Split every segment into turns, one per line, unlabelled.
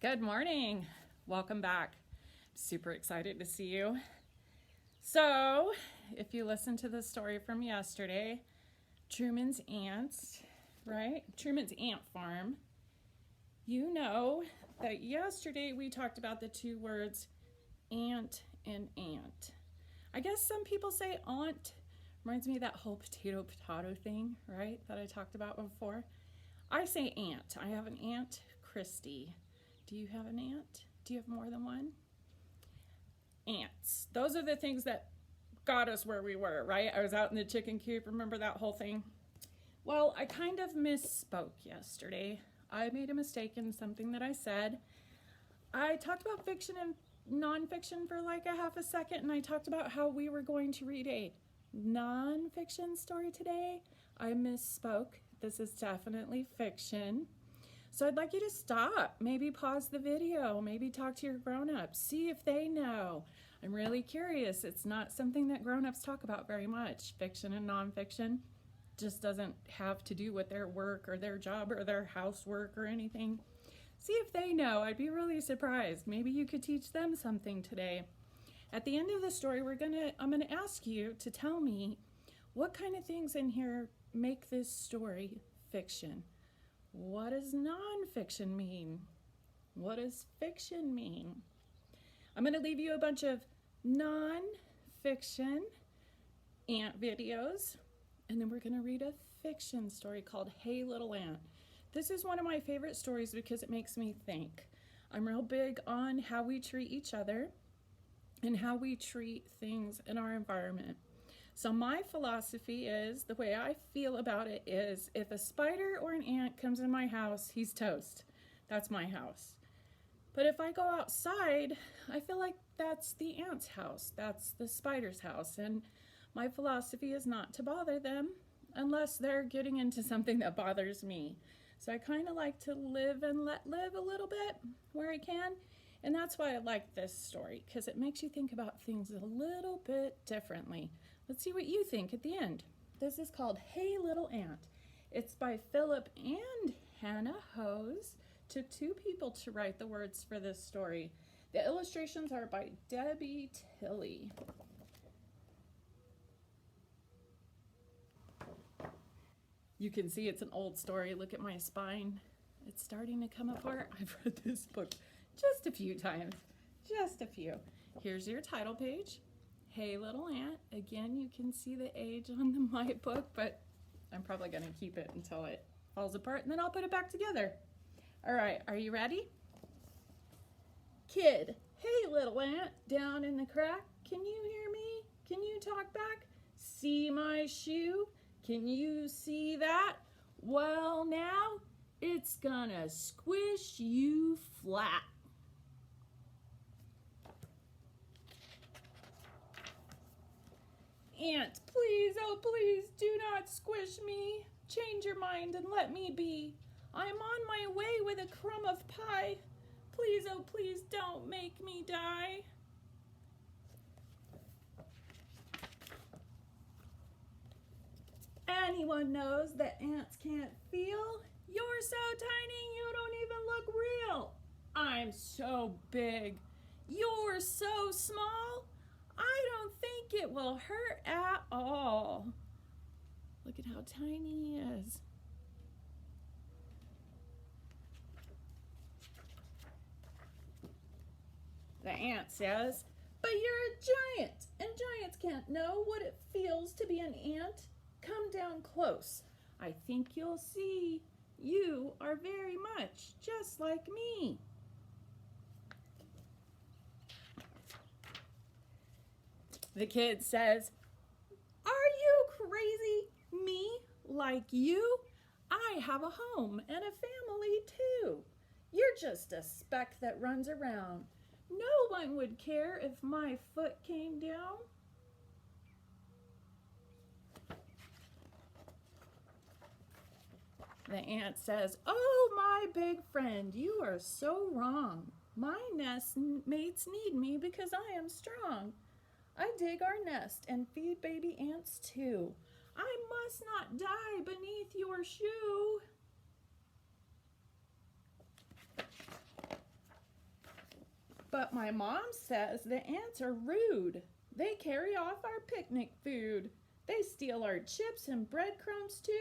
Good morning. Welcome back. Super excited to see you. So, if you listened to the story from yesterday, Truman's ants, right? Truman's ant farm. You know that yesterday we talked about the two words ant and ant. I guess some people say aunt. Reminds me of that whole potato thing, right? That I talked about before. I say aunt. I have an Aunt Christy. Do you have an aunt? Do you have more than one? Ants. Those are the things that got us where we were, right? I was out in the chicken coop. Remember that whole thing? Well, I kind of misspoke yesterday. I made a mistake in something that I said. I talked about fiction and nonfiction for like a half a second, and I talked about how we were going to read a nonfiction story today. I misspoke. This is definitely fiction. So I'd like you to stop, maybe pause the video, maybe talk to your grown-ups, see if they know. I'm really curious. It's not something that grown-ups talk about very much. Fiction and nonfiction just doesn't have to do with their work or their job or their housework or anything. See if they know. I'd be really surprised. Maybe you could teach them something today. At the end of the story, I'm gonna ask you to tell me what kind of things in here make this story fiction. What does nonfiction mean? What does fiction mean? I'm going to leave you a bunch of nonfiction ant videos, and then we're going to read a fiction story called Hey Little Ant. This is one of my favorite stories because it makes me think. I'm real big on how we treat each other and how we treat things in our environment. So my philosophy is, the way I feel about it is, if a spider or an ant comes in my house, he's toast. That's my house. But if I go outside, I feel like that's the ant's house. That's the spider's house. And my philosophy is not to bother them unless they're getting into something that bothers me. So I kind of like to live and let live a little bit where I can. And that's why I like this story, because it makes you think about things a little bit differently. Let's see what you think at the end. This is called Hey Little Ant. It's by Philip and Hannah Hose. Took two people to write the words for this story. The illustrations are by Debbie Tilley. You can see it's an old story. Look at my spine. It's starting to come apart. I've read this book just a few times. Just a few. Here's your title page. Hey Little Ant. Again, you can see the age on my book, but I'm probably going to keep it until it falls apart, and then I'll put it back together. All right, are you ready? Kid, hey little ant, down in the crack. Can you hear me? Can you talk back? See my shoe? Can you see that? Well, now it's gonna squish you flat. Ant, please, oh please, do not squish me. Change your mind and let me be. I'm on my way with a crumb of pie. Please, oh please, don't make me die. Anyone knows that ants can't feel? You're so tiny, you don't even look real. I'm so big. You're so small. I don't think it will hurt at all. Look at how tiny he is. The ant says, but you're a giant, and giants can't know what it feels to be an ant. Come down close. I think you'll see you are very much just like me. The kid says, are you crazy? Me? Like you? I have a home and a family too. You're just a speck that runs around. No one would care if my foot came down. The ant says, oh, my big friend, you are so wrong. My nest mates need me because I am strong. I dig our nest and feed baby ants too. I must not die beneath your shoe. But my mom says the ants are rude. They carry off our picnic food. They steal our chips and breadcrumbs too.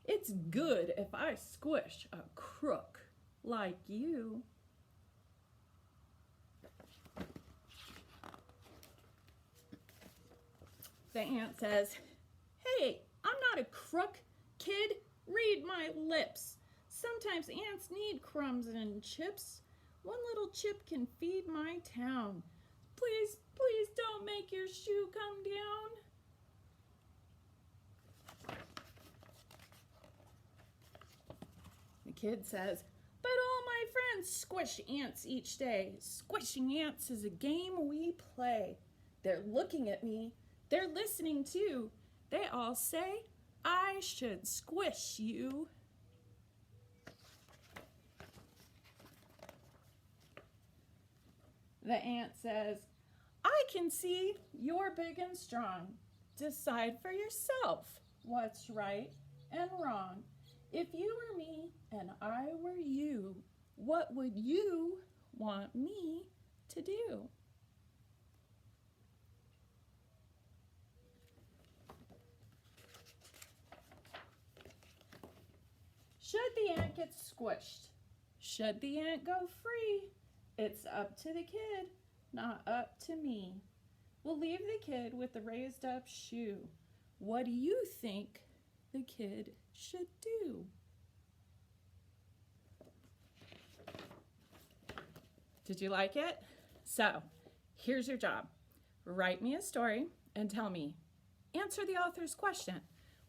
It's good if I squish a crook like you. The ant says, "Hey, I'm not a crook, kid. Read my lips. Sometimes ants need crumbs and chips. One little chip can feed my town. Please, please don't make your shoe come down." The kid says, "But all my friends squish ants each day. Squishing ants is a game we play. They're looking at me. They're listening too. They all say, I should squish you." The ant says, "I can see you're big and strong. Decide for yourself what's right and wrong. If you were me and I were you, what would you want me to do?" Should the ant get squished? Should the ant go free? It's up to the kid, not up to me. We'll leave the kid with the raised up shoe. What do you think the kid should do? Did you like it? So, here's your job. Write me a story and tell me, answer the author's question.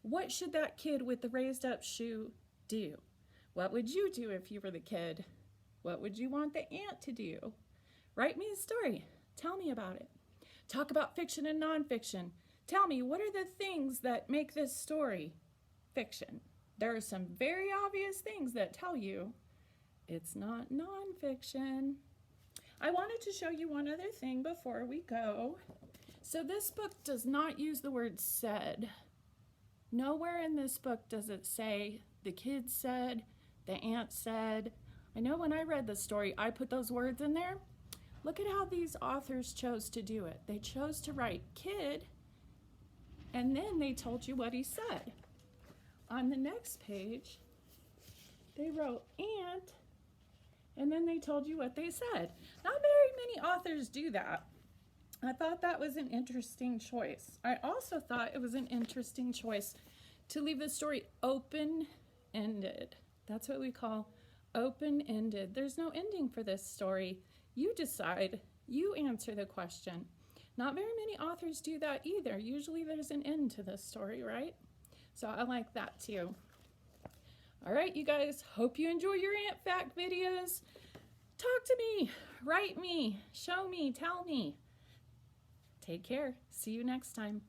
What should that kid with the raised up shoe do? What would you do if you were the kid? What would you want the ant to do? Write me a story. Tell me about it. Talk about fiction and nonfiction. Tell me, what are the things that make this story fiction? There are some very obvious things that tell you it's not nonfiction. I wanted to show you one other thing before we go. So this book does not use the word said. Nowhere in this book does it say the kid said, the ant said. I know when I read the story, I put those words in there. Look at how these authors chose to do it. They chose to write kid, and then they told you what he said. On the next page, they wrote ant, and then they told you what they said. Not very many authors do that. I thought that was an interesting choice. I also thought it was an interesting choice to leave the story open-ended. That's what we call open-ended. There's no ending for this story. You decide, you answer the question. Not very many authors do that either. Usually there's an end to this story, right? So I like that too. All right, you guys, hope you enjoy your ant fact videos. Talk to me, write me, show me, tell me. Take care. See you next time.